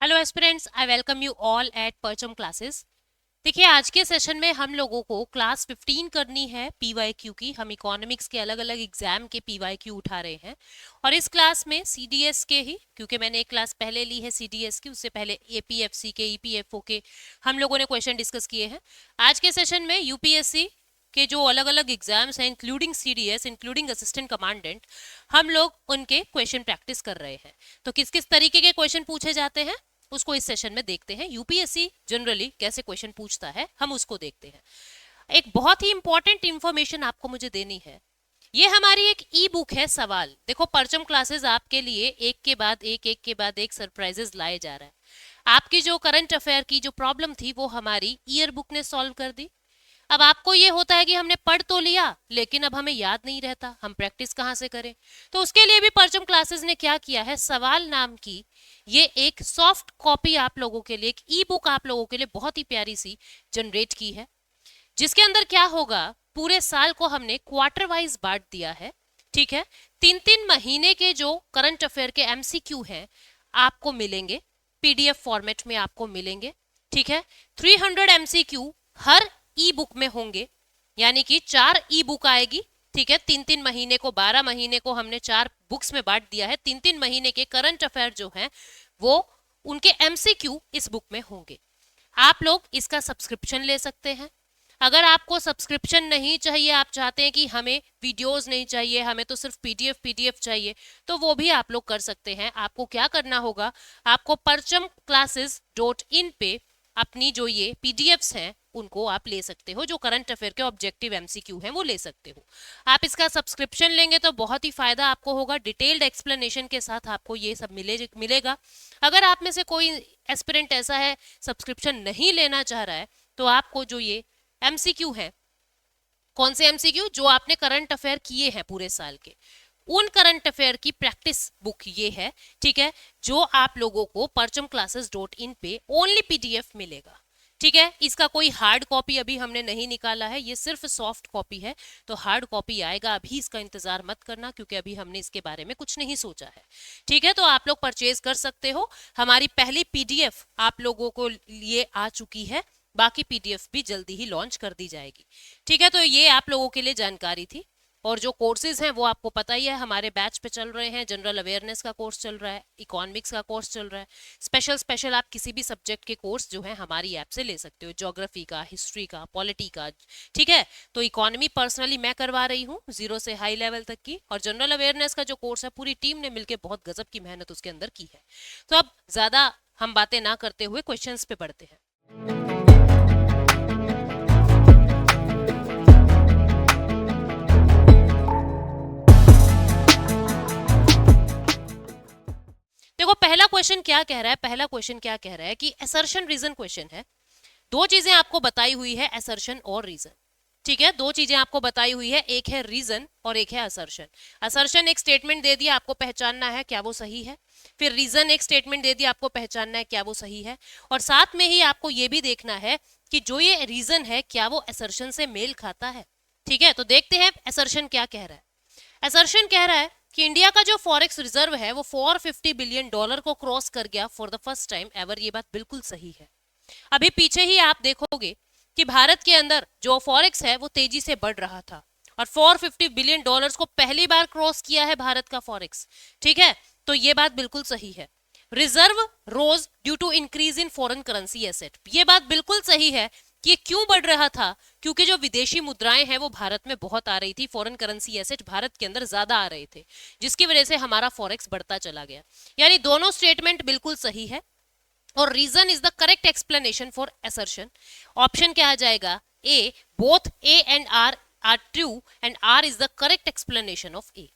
Hello aspirants, I welcome you all at परचम classes. देखिए, आज के सेशन में हम लोगों को क्लास 15 करनी है पीवाईक्यू की। हम इकोनॉमिक्स के अलग अलग एग्जाम के पीवाईक्यू उठा रहे हैं और इस क्लास में सीडीएस के ही, क्योंकि मैंने एक क्लास पहले ली है सीडीएस की, उससे पहले एपीएफसी के, ईपीएफओ के हम लोगों ने क्वेश्चन डिस्कस किए हैं। आज के सेशन में यूपीएससी के जो अलग अलग एग्जाम्स हैं, including CDS, including assistant commandant, हम लोग उनके क्वेश्चन प्रैक्टिस कर रहे हैं। तो किस किस तरीके के क्वेश्चन पूछे जाते हैं उसको इस सेशन में देखते हैं। यूपीएससी जनरली कैसे क्वेश्चन पूछता है हम उसको देखते हैं। एक बहुत ही इंपॉर्टेंट इंफॉर्मेशन आपको मुझे देनी है। ये हमारी एक ई बुक है सवाल। देखो, परचम क्लासेस आपके लिए एक के बाद एक सरप्राइजेस लाए जा रहा है। आपकी जो करंट अफेयर की जो प्रॉब्लम थी वो हमारी ईयर बुक ने सॉल्व कर दी। अब आपको ये होता है कि हमने पढ़ तो लिया लेकिन अब हमें याद नहीं रहता, हम प्रैक्टिस कहाँ से करें। तो उसके लिए भी परचम क्लासेस ने क्या किया है, सवाल नाम की ये एक सॉफ्ट कॉपी आप लोगों के लिए, एक ई बुक आप लोगों के लिए बहुत ही प्यारी सी जनरेट की है, जिसके अंदर क्या होगा, पूरे साल को हमने क्वार्टर वाइज बांट दिया है। ठीक है, 3-3 महीने के जो करंट अफेयर के एमसीक्यू हैं आपको मिलेंगे, पीडीएफ फॉर्मेट में आपको मिलेंगे। ठीक है, 300 एमसीक्यू हर ई बुक में होंगे, यानी कि 4 ई बुक आएगी। ठीक है, 3-3 महीने को, 12 महीने को हमने 4 बुक्स में बांट दिया है। 3-3 महीने के करंट अफेयर जो हैं वो उनके एमसीक्यू इस बुक में होंगे। आप लोग इसका सब्सक्रिप्शन ले सकते हैं। अगर आपको सब्सक्रिप्शन नहीं चाहिए, आप चाहते हैं कि हमें वीडियोस नहीं चाहिए, हमें तो सिर्फ पीडीएफ चाहिए, तो वो भी आप लोग कर सकते हैं। आपको क्या करना होगा, आपको परचमclasses.in पे अपनी जो ये पीडीएफ्स हैं उनको आप ले सकते हो, जो करंट अफेयर के ऑब्जेक्टिव एमसीक्यू हैं वो ले सकते हो। आप इसका सब्सक्रिप्शन लेंगे तो बहुत ही फायदा आपको होगा, डिटेल्ड एक्सप्लेनेशन के साथ आपको ये सब मिलेगा। अगर आप में से कोई एस्पिरेंट ऐसा है सब्सक्रिप्शन नहीं लेना चाह रहा है, तो आपको जो ये एमसीक्यू है, कौन से एमसीक्यू, जो आपने करंट अफेयर किए हैं पूरे साल के, उन करंट अफेयर की प्रैक्टिस बुक ये है। ठीक है, जो आप लोगों को परचमclasses.in पे ओनली पीडीएफ मिलेगा। ठीक है, इसका कोई हार्ड कॉपी अभी हमने नहीं निकाला है, ये सिर्फ सॉफ्ट कॉपी है। तो हार्ड कॉपी आएगा, अभी इसका इंतजार मत करना, क्योंकि अभी हमने इसके बारे में कुछ नहीं सोचा है। ठीक है, तो आप लोग परचेज कर सकते हो। हमारी पहली पीडीएफ आप लोगों को लिए आ चुकी है, बाकी पीडीएफ भी जल्दी ही लॉन्च कर दी जाएगी। ठीक है, तो ये आप लोगों के लिए जानकारी थी। और जो कोर्सेज हैं वो आपको पता ही है, हमारे बैच पे चल रहे हैं। जनरल अवेयरनेस का कोर्स चल रहा है, इकोनॉमिक्स का कोर्स चल रहा है, स्पेशल आप किसी भी सब्जेक्ट के कोर्स जो है हमारी ऐप से ले सकते हो, ज्योग्राफी का, हिस्ट्री का, पॉलिटी का। ठीक है, तो इकोनॉमी पर्सनली मैं करवा रही हूँ 0 से हाई लेवल तक की, और जनरल अवेयरनेस का जो कोर्स है पूरी टीम ने मिलकर बहुत गजब की मेहनत उसके अंदर की है। तो अब ज्यादा हम बातें ना करते हुए क्वेश्चंस पे बढ़ते हैं। देखो, पहला क्वेश्चन क्या कह रहा है, पहला क्वेश्चन क्या कह रहा है कि असर्शन रीजन क्वेश्चन है। दो चीजें आपको बताई हुई है, असर्शन और रीजन। ठीक है, दो चीजें आपको बताई हुई है, एक है रीजन और एक है असर्शन। असर्शन एक स्टेटमेंट दे दिया, आपको पहचानना है क्या वो सही है। फिर रीजन एक स्टेटमेंट दे दिया, आपको पहचानना है क्या वो सही है। और साथ में ही आपको ये भी देखना है कि जो ये रीजन है क्या वो असर्शन से मेल खाता है। ठीक है, तो देखते हैं असर्शन क्या कह रहा है। असर्शन कह रहा है कि इंडिया का जो फॉरेक्स रिजर्व है वो $450 बिलियन को क्रॉस कर गया for the first time ever. ये बात बिल्कुल सही है। अभी पीछे ही आप देखोगे कि भारत के अंदर जो फॉरेक्स है वो तेजी से बढ़ रहा था, और $450 बिलियन को पहली बार क्रॉस किया है भारत का फॉरेक्स। ठीक है, तो ये बात बिल्कुल सही है। Reserve rose due to increase in foreign currency asset, ये बात बिल्कुल सही है कि ये क्यों बढ़ रहा था, क्योंकि जो विदेशी मुद्राएं हैं वो भारत में बहुत आ रही थी, फॉरेन करेंसी एसेट भारत के अंदर ज्यादा आ रहे थे, जिसकी वजह से हमारा फॉरेक्स बढ़ता चला गया। यानी दोनों स्टेटमेंट बिल्कुल सही है, और reason is the correct explanation for assertion. Option क्या आ जाएगा, A, both A and R are true and R is the correct explanation of A.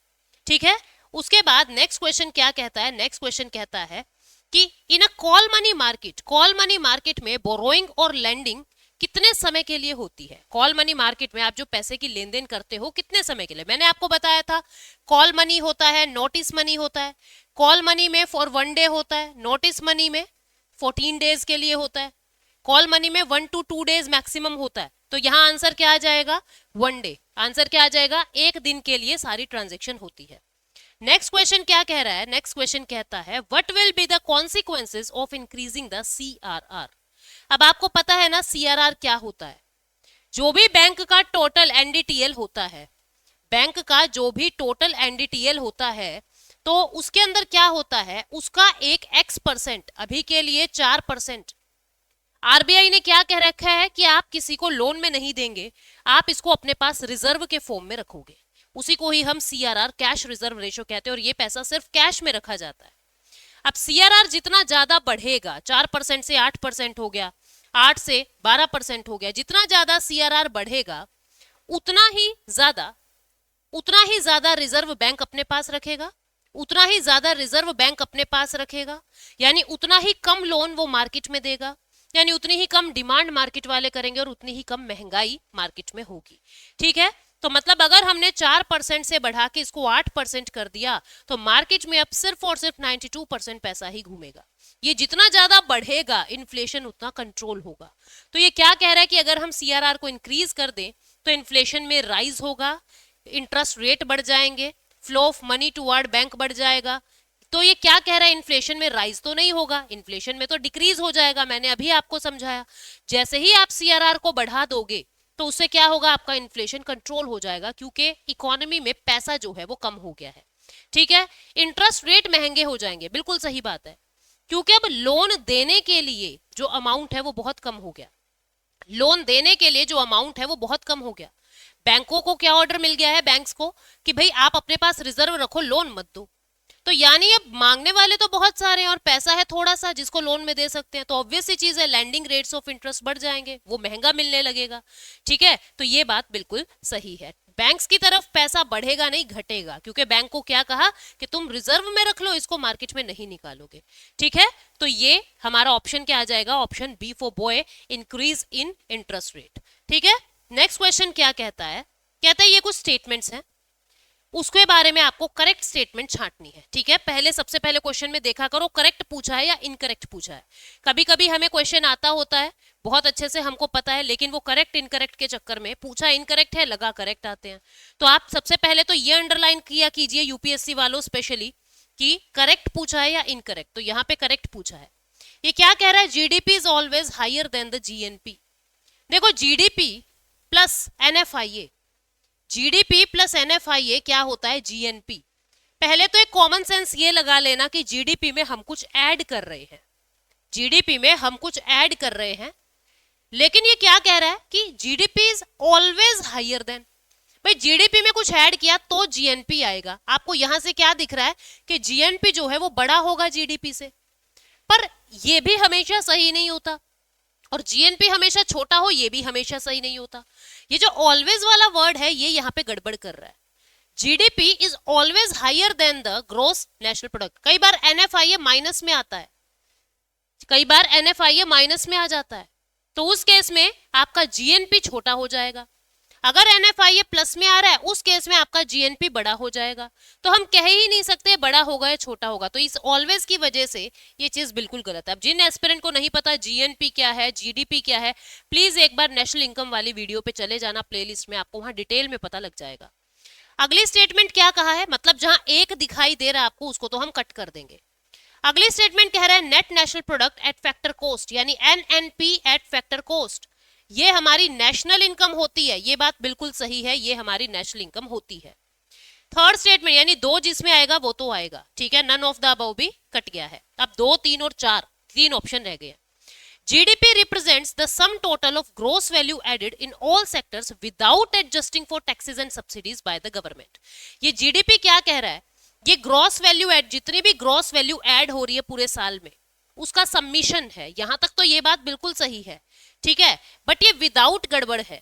ठीक है, उसके बाद नेक्स्ट क्वेश्चन क्या कहता है, नेक्स्ट क्वेश्चन कहता है कि इन अ कॉल मनी मार्केट में बोरोइंग और लैंडिंग कितने समय के लिए होती है। कॉल मनी मार्केट में आप जो पैसे की लेन देन करते हो कितने समय के लिए, मैंने आपको बताया था कॉल मनी होता है, नोटिस मनी होता है। कॉल मनी में फॉर 1 डे होता है, नोटिस मनी में 14 डेज के लिए होता है, कॉल मनी में 1 to 2 डेज मैक्सिमम होता है। तो यहाँ आंसर क्या आ जाएगा, 1 डे। आंसर क्या आ जाएगा, एक दिन के लिए सारी ट्रांजेक्शन होती है। नेक्स्ट क्वेश्चन क्या कह रहा है? नेक्स्ट क्वेश्चन कहता है what will be the consequences of increasing the CRR। अब आपको पता है ना CRR क्या होता है? जो भी बैंक का टोटल NDTL होता है, बैंक का जो भी टोटल NDTL होता है, तो उसके अंदर क्या होता है, उसका एक X%, अभी के लिए 4%। आरबीआई ने क्या कह रखा है कि आप किसी को लोन में नहीं देंगे, आप इसको अपने पास रिजर्व के फॉर्म में रखोगे। उसी को ही हम CRR, कैश रिजर्व रेशो कहते हैं, और ये पैसा सिर्फ कैश में रखा जाता है। अब CRR जितना ज्यादा बढ़ेगा, 4% से 8% हो गया, 8 से 12% हो गया, जितना ज्यादा CRR बढ़ेगा उतना ही ज्यादा रिजर्व बैंक अपने पास रखेगा, उतना ही ज्यादा रिजर्व बैंक अपने पास रखेगा, यानी उतना ही कम लोन वो मार्केट में देगा, यानी उतनी ही कम डिमांड मार्केट वाले करेंगे और उतनी ही कम महंगाई मार्केट में होगी। ठीक है, तो मतलब अगर हमने 4% से बढ़ा के इसको 8% कर दिया, तो मार्केट में अब सिर्फ और सिर्फ 92% पैसा ही घूमेगा। ये जितना ज्यादा बढ़ेगा इन्फ्लेशन उतना कंट्रोल होगा। तो ये क्या कह रहा है कि अगर हम CRR को इंक्रीज कर दें तो इन्फ्लेशन में राइज होगा, इंटरेस्ट रेट बढ़ जाएंगे, flow of money toward bank बढ़ जाएगा। तो ये क्या कह रहा है, इन्फ्लेशन में राइज तो नहीं होगा, इन्फ्लेशन में तो डिक्रीज हो जाएगा। मैंने अभी आपको समझाया, जैसे ही आप CRR को बढ़ा दोगे तो उससे क्या होगा, आपका इन्फ्लेशन कंट्रोल हो जाएगा, क्योंकि इकोनॉमी में पैसा जो है वो कम हो गया है। ठीक है, इंटरेस्ट रेट महंगे हो जाएंगे, बिल्कुल सही बात है, क्योंकि अब लोन देने के लिए जो अमाउंट है वो बहुत कम हो गया। लोन देने के लिए जो अमाउंट है वो बहुत कम हो गया। बैंकों को क्या ऑर्डर मिल गया है, बैंक्स को, कि भाई आप अपने पास रिजर्व रखो, लोन मत दो। तो यानी अब मांगने वाले तो बहुत सारे हैं और पैसा है थोड़ा सा जिसको लोन में दे सकते हैं, तो ऑब्वियस सी चीज है, लैंडिंग रेट्स ऑफ इंटरेस्ट बढ़ जाएंगे, वो महंगा मिलने लगेगा। ठीक है, तो ये बात बिल्कुल सही है, बैंक्स की तरफ पैसा बढ़ेगा नहीं घटेगा, क्योंकि बैंक को क्या कहा कि तुम रिजर्व में रख लो, इसको मार्केट में नहीं निकालोगे। ठीक है, तो ये हमारा ऑप्शन क्या आ जाएगा, option B for boy, increase in interest rate. ठीक है, नेक्स्ट क्वेश्चन क्या कहता है, कहता है ये कुछ स्टेटमेंट्स हैं, उसके बारे में आपको करेक्ट स्टेटमेंट छांटनी है। ठीक है, पहले सबसे पहले क्वेश्चन में देखा करो करेक्ट पूछा है या इनकरेक्ट पूछा है। कभी कभी हमें क्वेश्चन आता होता है बहुत अच्छे से, हमको पता है, लेकिन वो करेक्ट इनकरेक्ट के चक्कर में पूछा इनकरेक्ट है, लगा करेक्ट आते हैं। तो आप सबसे पहले तो ये अंडरलाइन किया कीजिए यूपीएससी वालों स्पेशली, कि करेक्ट पूछा है या इनकरेक्ट। तो यहाँ पे करेक्ट पूछा है। ये क्या कह रहा है, GDP is always higher than the GNP. देखो GDP plus NFIA, GDP plus NFIA क्या होता है, जीएनपी। पहले तो एक कॉमन सेंस ये लगा लेना कि जीडीपी में हम कुछ ऐड कर रहे हैं, जीडीपी में हम कुछ ऐड कर रहे हैं, लेकिन ये क्या कह रहा है कि GDP is always higher than. भाई जीडीपी में कुछ ऐड किया तो जीएनपी आएगा। आपको यहां से क्या दिख रहा है कि जीएनपी जो है वो बड़ा होगा जीडीपी से, पर ये भी हमेशा सही नहीं होता, और जीएनपी हमेशा छोटा हो ये भी हमेशा सही नहीं होता। ये जो ऑलवेज वाला वर्ड है ये यहाँ पे गड़बड़ कर रहा है। GDP is always higher than the gross national product. कई बार एनएफआईए माइनस में आता है, कई बार एनएफआईए माइनस में आ जाता है, तो उस केस में आपका जीएनपी छोटा हो जाएगा। अगर एनएफआईए प्लस में आ रहा है उस केस में आपका जीएनपी बड़ा हो जाएगा। तो हम कह ही नहीं सकते बड़ा होगा या छोटा होगा, तो इस ऑलवेज की वजह से ये चीज बिल्कुल गलत है। अब जिन एस्पिरेंट को नहीं पता जीएनपी क्या है, जीडीपी क्या है, प्लीज एक बार नेशनल इनकम वाली वीडियो पे चले जाना प्लेलिस्ट में, आपको वहां डिटेल में पता लग जाएगा। अगली स्टेटमेंट क्या कहा है, मतलब जहां एक दिखाई दे रहा है आपको उसको तो हम कट कर देंगे। अगली स्टेटमेंट कह रहा है net national product at factor cost, यानी एनएनपी एट फैक्टर कॉस्ट, ये हमारी नेशनल इनकम होती है। ये बात बिल्कुल सही है, ये हमारी नेशनल इनकम होती है। थर्ड स्टेटमेंट यानी दो जिसमें आएगा वो तो आएगा, ठीक है, नन ऑफ द अबव भी कट गया है। अब 2, 3 और 4 तीन ऑप्शन रह गए। GDP represents the sum total of gross value added in all sectors without adjusting for taxes and subsidies by the government। ये GDP क्या कह रहा है, ये ग्रॉस वैल्यू एड, जितनी भी ग्रॉस वैल्यू ऐड हो रही है पूरे साल में उसका सबमिशन है। यहां तक तो ये बात बिल्कुल सही है, ठीक है, बट ये विदाउट गड़बड़ है।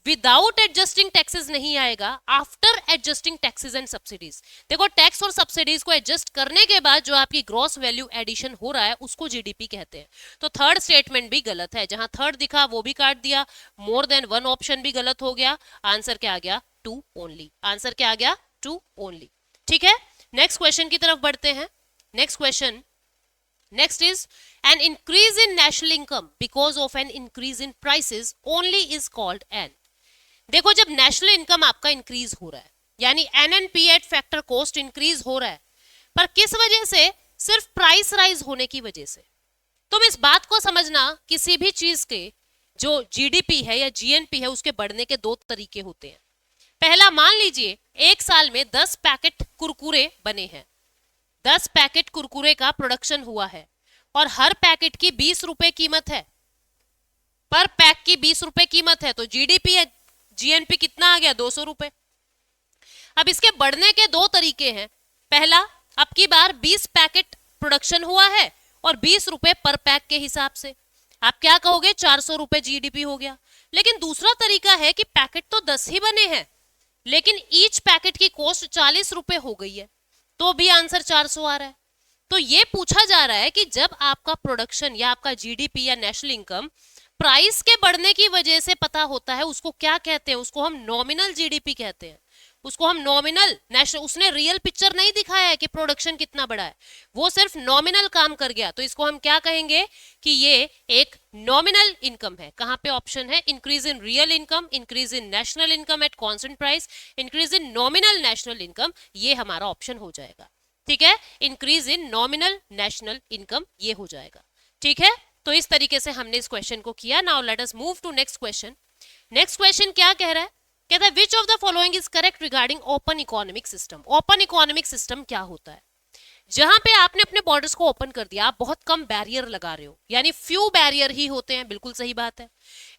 विदाउट एडजस्टिंग टैक्सेस नहीं आएगा, after adjusting taxes and subsidies. देखो टैक्स और सब्सिडीज को एडजस्ट करने के बाद जो आपकी ग्रॉस वैल्यू एडिशन हो रहा है उसको जीडीपी कहते हैं। तो थर्ड स्टेटमेंट भी गलत है, जहां थर्ड दिखा वो भी काट दिया, मोर देन वन ऑप्शन भी गलत हो गया, आंसर क्या आ गया, 2 ओनली। आंसर क्या आ गया, 2 ओनली। ठीक है, नेक्स्ट क्वेश्चन की तरफ बढ़ते हैं। Next question, next is an increase in national income because of an increase in prices only is called an। देखो जब नेशनल इनकम आपका इंक्रीज हो रहा है, यानी NNP eight factor cost increase हो रहा है, पर किस वजह से? सिर्फ प्राइस राइज होने की वजह से। तुम इस बात को समझना, किसी भी चीज के जो GDP है या GNP है उसके बढ़ने के दो तरीके होते हैं। पहला, मान लीजिए एक साल में 10 पैकेट कुरकुरे बने हैं, 10 पैकेट कुरकुरे का प्रोडक्शन हुआ है और हर पैकेट की 20 रुपए कीमत है, पर पैक की 20 रुपए कीमत है, तो GDP है GNP कितना आ गया? 200 रुपए। अब इसके बढ़ने के दो तरीके हैं। पहला, अब की बार 20 पैकेट प्रोडक्शन हुआ है और 20 रुपए पर पैक के हिसाब से आप क्या कहोगे? 400 रुपए GDP हो गया। लेकिन दूसरा तरीका है कि पैकेट तो 10 ही बने हैं लेकिन ईच पैकेट की कॉस्ट 40 रुपए हो गई है, तो भी आंसर 400 आ रहा है। तो ये पूछा जा रहा है कि जब आपका प्रोडक्शन या आपका GDP या नेशनल इनकम प्राइस के बढ़ने की वजह से पता होता है, उसको क्या कहते हैं? उसको हम नॉमिनल GDP कहते हैं, उसको हम नॉमिनल नेशनल। उसने रियल पिक्चर नहीं दिखाया है कि प्रोडक्शन कितना बड़ा है, वो सिर्फ नॉमिनल काम कर गया, तो इसको हम क्या कहेंगे कि ये एक नॉमिनल इनकम है। कहां पे ऑप्शन है? Increase in real income, increase in national income at constant price, increase in nominal national income, ये हमारा ऑप्शन हो जाएगा। ठीक है, increase in nominal national income ये हो जाएगा। ठीक है, तो इस तरीके से हमने इस क्वेश्चन को किया। Now let us move to next question. Next question क्या कह रहा है? कहता है which of the following is correct regarding open economic system. Open economic system क्या होता है? जहां पे आपने अपने बॉर्डर्स को ओपन कर दिया, आप बहुत कम बैरियर लगा रहे हो, यानी फ्यू बैरियर ही होते हैं, बिल्कुल सही बात है।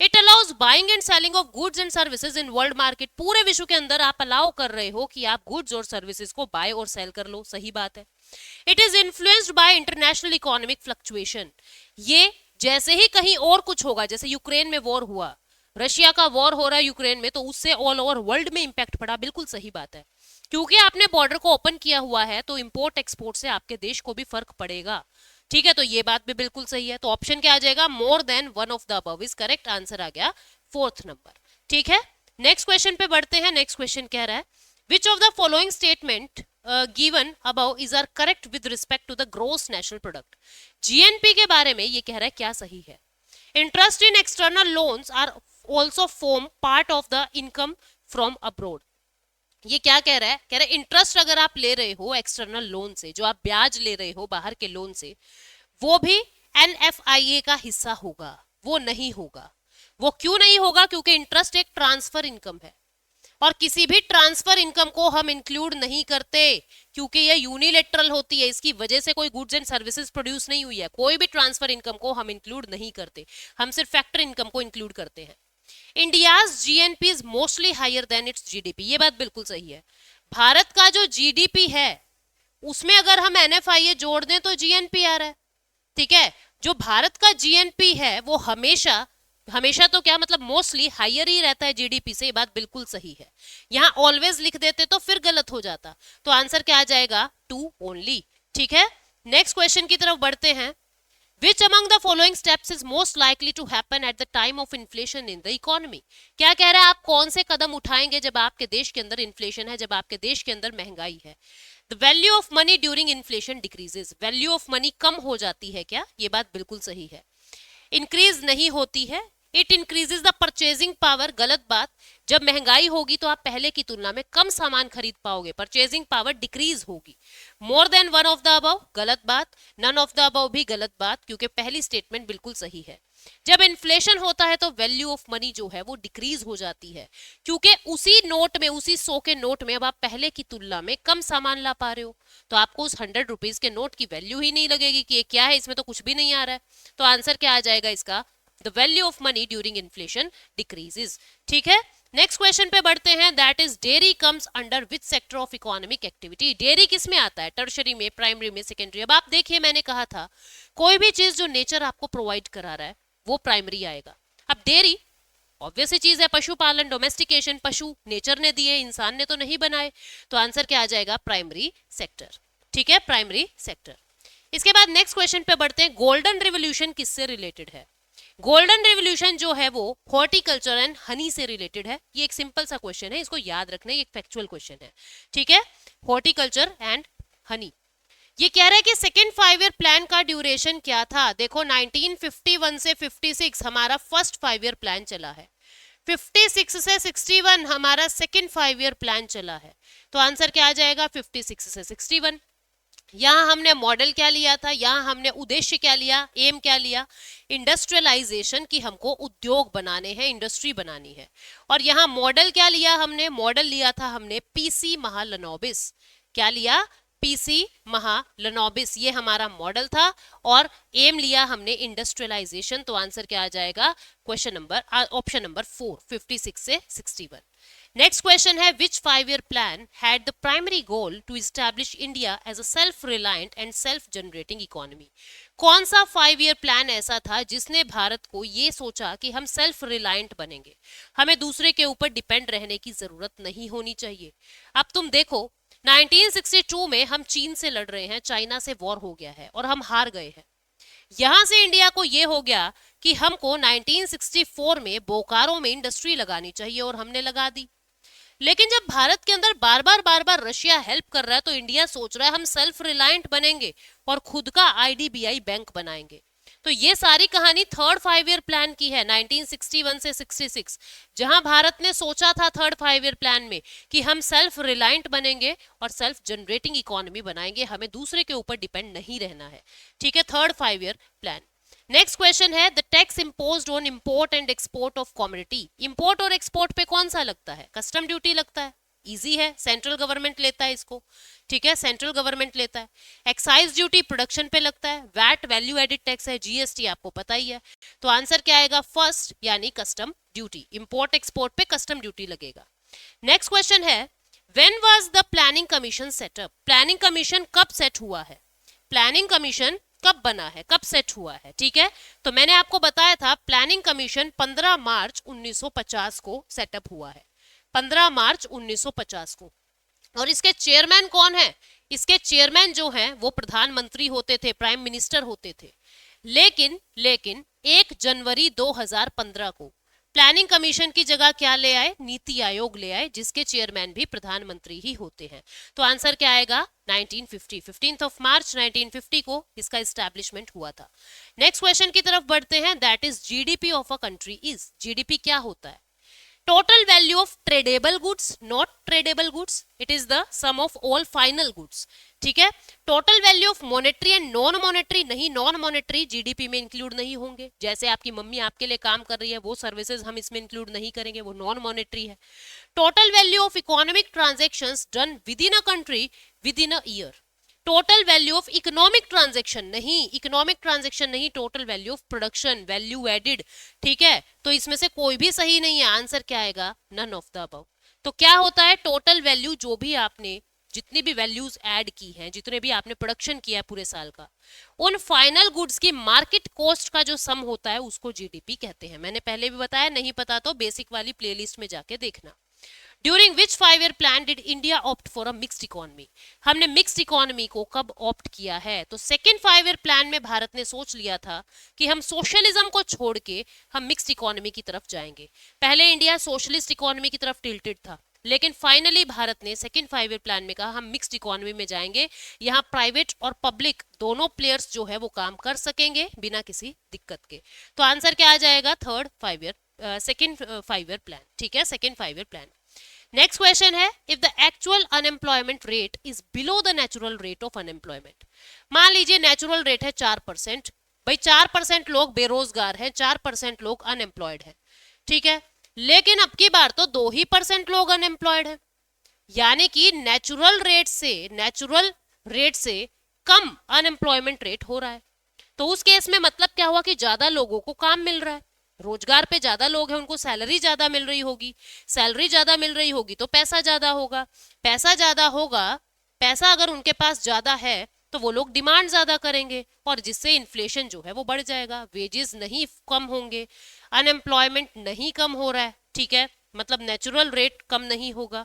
It allows buying and selling of goods and services in world market. पूरे विश्व के अंदर आप अलाउ कर रहे हो कि आप गुड्स और सर्विसेज को बाय और सेल कर लो, सही बात है। It is influenced by international economic fluctuation. ये जैसे ही कहीं और कुछ होगा, जैसे यूक्रेन में वॉर हुआ, रशिया का वॉर हो रहा है यूक्रेन में, तो उससे ऑल ओवर वर्ल्ड में इंपैक्ट पड़ा, बिल्कुल सही बात है। क्योंकि आपने बॉर्डर को ओपन किया हुआ है तो इंपोर्ट एक्सपोर्ट से आपके देश को भी फर्क पड़ेगा। ठीक है, तो ये बात भी बिल्कुल सही है। तो ऑप्शन क्या आ जाएगा? More than one of the above is correct. Answer आ गया 4th नंबर। ठीक है, नेक्स्ट क्वेश्चन पे बढ़ते हैं। नेक्स्ट क्वेश्चन कह रहा है which of the following statement given above is are correct with respect to the gross national product. GNP के बारे में ये कह रहा है क्या सही है? Interest in external loans are also form part of the income from abroad. ये क्या कह रहा है? कह रहा है इंटरेस्ट अगर आप ले रहे हो एक्सटर्नल लोन से, जो आप ब्याज ले रहे हो बाहर के लोन से, वो भी NFIA का हिस्सा होगा। वो नहीं होगा। वो क्यों नहीं होगा? क्योंकि इंटरेस्ट एक ट्रांसफर इनकम है और किसी भी ट्रांसफर इनकम को हम इंक्लूड नहीं करते क्योंकि ये यूनिलेटरल होती है। इसकी वजह से कोई गुड्स एंड सर्विसेज प्रोड्यूस नहीं हुई है। कोई भी ट्रांसफर इनकम को हम इंक्लूड नहीं करते, हम सिर्फ फैक्टर इनकम को इंक्लूड करते हैं। India's GNP is mostly higher than its GDP। ये बात बिल्कुल सही है। भारत का जो GDP है उसमें अगर हम NFIA जोड़ दें तो GNP आ रहा है। ठीक है, जो भारत का GNP है वो हमेशा हमेशा तो क्या मतलब मोस्टली हायर ही रहता है GDP से। ये बात बिल्कुल सही है। यहां ऑलवेज लिख देते तो फिर गलत हो जाता। तो आंसर क्या आ जाएगा? 2 ओनली। ठीक है, नेक्स्ट क्वेश्चन की तरफ बढ़ते हैं। Which among the following steps is most likely to happen at the time of inflation in the economy? क्या कह रहा है? आप कौन से कदम उठाएंगे जब आपके देश के अंदर इन्फ्लेशन है, जब आपके देश के अंदर महंगाई है? The value of money during inflation decreases. Value of money कम हो जाती है क्या? ये बात बिल्कुल सही है। इंक्रीज नहीं होती है। It increases the purchasing power, गलत बात। जब महंगाई होगी तो आप पहले की तुलना में कम सामान खरीद पाओगे, परचेजिंग पावर डिक्रीज होगी। मोर than one of the above, गलत बात। नन ऑफ द अबव भी गलत बात, क्योंकि पहली स्टेटमेंट बिल्कुल सही है। जब इन्फ्लेशन होता है तो वैल्यू ऑफ मनी जो है वो डिक्रीज हो जाती है, क्योंकि उसी नोट में, उसी 100 के नोट में अब आप पहले की तुलना में कम सामान ला पा रहे हो, तो आपको उस 100 रुपीज के नोट की वैल्यू ही नहीं लगेगी कि ये क्या है, इसमें तो कुछ भी नहीं आ रहा है। तो आंसर क्या आ जाएगा इसका? The value of money during inflation decreases. ठीक है, नेक्स्ट क्वेश्चन पे बढ़ते हैं। That is dairy comes under which sector of economic activity. Dairy किस में आता है? टर्शरी में, प्राइमरी में, सेकेंडरी। अब आप देखिए, मैंने कहा था कोई भी चीज जो नेचर आपको प्रोवाइड करा रहा है वो प्राइमरी आएगा। अब डेयरी ऑब्वियस चीज है, पशुपालन, डोमेस्टिकेशन, पशु नेचर ने दिए, इंसान ने तो नहीं बनाए। तो आंसर क्या आ जाएगा? Primary sector. ठीक है, प्राइमरी सेक्टर। इसके बाद नेक्स्ट क्वेश्चन पे बढ़ते हैं। गोल्डन रिवोल्यूशन किससे रिलेटेड है? गोल्डन रेवोल्यूशन जो है वो हॉर्टिकल्चर एंड हनी से रिलेटेड है। ये एक सिंपल सा क्वेश्चन है, इसको याद रखना, ये एक फैक्चुअल क्वेश्चन है। ठीक है, हॉर्टिकल्चर एंड हनी। ये कह रहा है कि सेकेंड 5 ईयर प्लान का ड्यूरेशन क्या था। देखो 1951 से 56 हमारा फर्स्ट 5 ईयर प्लान चला है। 56 से 61 हमारा सेकेंड 5 ईयर प्लान चला है, तो आंसर क्या आ जाएगा 56 से 61। यहाँ हमने मॉडल क्या लिया था, यहाँ हमने उद्देश्य क्या लिया, एम क्या लिया, इंडस्ट्रियलाइजेशन की हमको उद्योग बनाने हैं, इंडस्ट्री बनानी है। और यहाँ मॉडल क्या लिया हमने, मॉडल लिया था हमने पीसी महालनोबिस। क्या लिया, पीसी महालनोबिस, ये हमारा मॉडल था। और एम लिया हमने इंडस्ट्रियलाइजेशन। तो आंसर क्या आ जाएगा, क्वेश्चन नंबर ऑप्शन नंबर 4, 56 से 61। नेक्स्ट क्वेश्चन है, which 5 year plan had the primary goal to establish India as a self reliant and self generating economy. कौन सा 5 ईयर प्लान ऐसा था जिसने भारत को ये सोचा कि हम सेल्फ रिलायंट बनेंगे, हमें दूसरे के ऊपर डिपेंड रहने की जरूरत नहीं होनी चाहिए। अब तुम देखो 1962 में हम चीन से लड़ रहे हैं, चाइना से वॉर हो गया है और हम हार गए हैं। यहां से इंडिया को ये हो गया कि हमको 1964 में बोकारो में इंडस्ट्री लगानी चाहिए और हमने लगा दी। लेकिन जब भारत के अंदर बार बार रशिया हेल्प कर रहा है, तो इंडिया सोच रहा है हम सेल्फ रिलायंट बनेंगे और खुद का आईडीबीआई बैंक बनाएंगे। तो ये सारी कहानी थर्ड 5 ईयर प्लान की है, 1961 से 66, जहां भारत ने सोचा था थर्ड 5 ईयर प्लान में कि हम सेल्फ रिलायंट बनेंगे और सेल्फ जनरेटिंग इकोनॉमी बनाएंगे, हमें दूसरे के ऊपर डिपेंड नहीं रहना है। ठीक है, third 5 year plan. Next question है, the tax imposed on import and export of commodity. Import और एक्सपोर्ट पे कौन सा लगता है, कस्टम ड्यूटी लगता है, इजी है, सेंट्रल गवर्नमेंट लेता है इसको। ठीक है, सेंट्रल गवर्नमेंट लेता है। एक्साइज ड्यूटी प्रोडक्शन पे लगता है, वैट वैल्यू एडिड टैक्स है, जीएसटी आपको पता ही है। तो आंसर क्या आएगा, फर्स्ट यानी कस्टम ड्यूटी, इंपोर्ट एक्सपोर्ट पे कस्टम ड्यूटी लगेगा। नेक्स्ट क्वेश्चन है, when was the planning commission setup. Planning commission कब सेट हुआ है, प्लानिंग कमीशन कब बना है, कब सेट हुआ है। ठीक है, तो मैंने आपको बताया था प्लानिंग कमीशन 15 मार्च 1950 को सेटअप हुआ है, 15 मार्च 1950 को। और इसके चेयरमैन कौन है, इसके चेयरमैन जो हैं वो प्रधानमंत्री होते थे, प्राइम मिनिस्टर होते थे। लेकिन 1 जनवरी 2015 को प्लानिंग कमीशन की जगह क्या ले आए, नीति आयोग ले आए, जिसके चेयरमैन भी प्रधानमंत्री ही होते हैं। तो आंसर क्या आएगा, 1950, 15 मार्च 1950 को इसका एस्टैब्लिशमेंट हुआ था। नेक्स्ट क्वेश्चन की तरफ बढ़ते हैं, that is GDP of a country is. GDP क्या होता है, total value of tradable goods, not tradable goods, it is the sum of all final goods। ठीक है, total value of monetary and non monetary नहीं, non monetary GDP में include नहीं होंगे। जैसे आपकी मम्मी आपके लिए काम कर रही है, वो सर्विसेज हम इसमें इंक्लूड नहीं करेंगे, वो नॉन मॉनेटरी है। Total value of economic transactions done with in a country with in a year. Total value of economic transaction नहीं, इकोनॉमिक ट्रांजैक्शन नहीं, total value of production, value added. ठीक है, तो इसमें से कोई भी सही नहीं है, आंसर क्या आएगा, नन ऑफ द अबव। तो क्या होता है, टोटल वैल्यू जो भी आपने जितनी भी वैल्यूज ऐड की हैं, जितने भी आपने प्रोडक्शन किया है पूरे साल का, उन फाइनल गुड्स की मार्केट कॉस्ट का जो सम होता है उसको जीडीपी कहते हैं। मैंने पहले भी बताया, नहीं पता तो बेसिक वाली प्लेलिस्ट में जाके देखना। During which 5 year plan did India opt for a mixed economy. हमने मिक्स्ड इकोनॉमी को कब ऑप्ट किया है, तो सेकेंड 5 ईयर प्लान में भारत ने सोच लिया था कि हम सोशलिज्म को छोड़ के हम मिक्स्ड इकोनॉमी की तरफ जाएंगे। पहले इंडिया सोशलिस्ट इकोनॉमी की तरफ टिल्टेड था, लेकिन फाइनली भारत ने सेकेंड 5 ईयर प्लान में कहा हम मिक्स्ड इकोनॉमी में जाएंगे, यहाँ प्राइवेट और पब्लिक दोनों प्लेयर्स जो है वो काम कर सकेंगे बिना किसी दिक्कत के। तो आंसर क्या आ जाएगा, third 5 year second 5 year plan. ठीक है, second 5 year plan. Next question है, if the actual unemployment rate is below the natural rate of unemployment. मान लीजिए नेचुरल रेट है 4%, भाई 4% लोग बेरोजगार हैं, 4% लोग अनएम्प्लॉयड हैं। ठीक है, लेकिन अब की बार तो 2% लोग अनएम्प्लॉयड हैं, यानी कि नेचुरल रेट से कम अनएम्प्लॉयमेंट रेट हो रहा है। तो उस केस में मतलब क्या हुआ कि ज्यादा लोगों को काम मिल रहा है, रोजगार पे ज्यादा लोग हैं, उनको सैलरी ज्यादा मिल रही होगी, सैलरी ज्यादा मिल रही होगी तो पैसा ज्यादा होगा, पैसा ज्यादा होगा, पैसा अगर उनके पास ज्यादा है तो वो लोग डिमांड ज्यादा करेंगे और जिससे इन्फ्लेशन जो है वो बढ़ जाएगा, वेजेस नहीं कम होंगे, अनएम्प्लॉयमेंट नहीं कम हो रहा है। ठीक है, मतलब नेचुरल रेट कम नहीं होगा,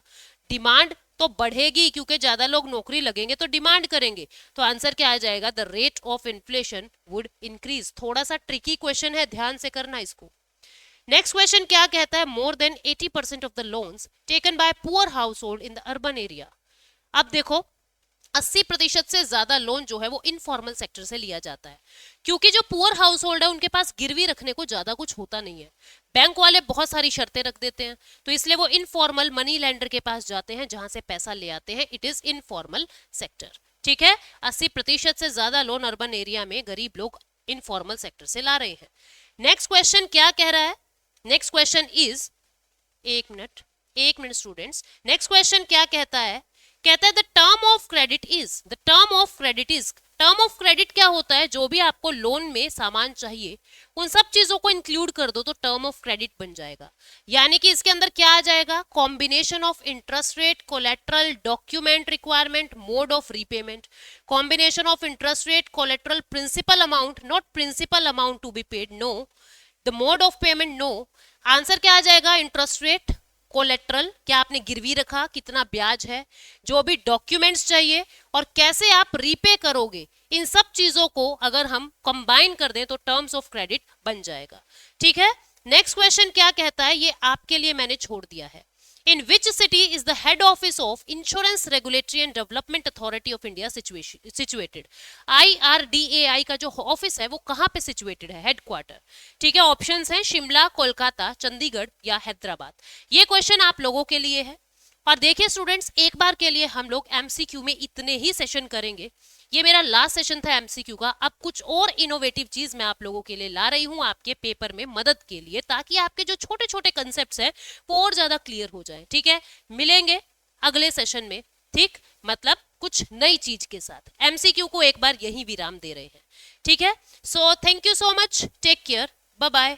डिमांड तो बढ़ेगी क्योंकि ज्यादा लोग नौकरी लगेंगे तो डिमांड करेंगे। तो आंसर क्या आ जाएगा, the rate of inflation would increase. थोड़ा सा ट्रिकी क्वेश्चन है, ध्यान से करना इसको। नेक्स्ट क्वेश्चन क्या कहता है, more than 80% of the loans taken by poor house hold in the urban area. अब देखो 80% से ज्यादा लोन जो है वो इनफॉर्मल सेक्टर से लिया जाता है, क्योंकि जो पुअर हाउस होल्ड है उनके पास गिरवी रखने को ज्यादा कुछ होता नहीं है, बैंक वाले बहुत सारी शर्तें रख देते हैं, तो इसलिए वो इनफॉर्मल मनी लेंडर के पास जाते हैं जहां से पैसा ले आते हैं. It is informal sector. ठीक है, 80% से ज्यादा लोन अर्बन एरिया में गरीब लोग इनफॉर्मल सेक्टर से ला रहे हैं. नेक्स्ट क्वेश्चन क्या कह रहा है? नेक्स्ट क्वेश्चन इज, एक मिनट स्टूडेंट्स, नेक्स्ट क्वेश्चन क्या कहता है? कहता है the term of credit is, the term of credit is, term of credit क्या होता है? जो भी आपको लोन में सामान चाहिए उन सब चीजों को इंक्लूड कर दो तो टर्म ऑफ क्रेडिट बन जाएगा. यानी कि इसके अंदर क्या आ जाएगा? Combination of interest rate, collateral, document requirement, mode of repayment. Combination of interest rate, collateral, principal amount, not principal amount to be paid, no. The mode of payment, no. Answer क्या आ जाएगा? इंटरेस्ट रेट, कोलेट्रल, क्या आपने गिरवी रखा, कितना ब्याज है, जो भी डॉक्यूमेंट्स चाहिए और कैसे आप रीपे करोगे, इन सब चीजों को अगर हम कंबाइन कर दें तो टर्म्स ऑफ क्रेडिट बन जाएगा. ठीक है, नेक्स्ट क्वेश्चन क्या कहता है ये आपके लिए मैंने छोड़ दिया है. In which city is the head office of insurance regulatory and development authority of India situated? IRDAI का जो ऑफिस है वो कहां पे सिचुएटेड है, हेडक्वार्टर? ठीक है, ऑप्शंस हैं शिमला, कोलकाता, चंडीगढ़ या हैदराबाद. ये क्वेश्चन आप लोगों के लिए है. और देखिए स्टूडेंट्स, एक बार के लिए हम लोग MCQ में इतने ही सेशन करेंगे. ये मेरा लास्ट सेशन था MCQ का. अब कुछ और इनोवेटिव चीज मैं आप लोगों के लिए ला रही हूं आपके पेपर में मदद के लिए, ताकि आपके जो छोटे छोटे कंसेप्ट्स हैं वो और ज्यादा क्लियर हो जाए. ठीक है, मिलेंगे अगले सेशन में. ठीक, मतलब कुछ नई चीज के साथ. MCQ को एक बार यही विराम दे रहे हैं. ठीक है, so thank you so much, take care, bye bye.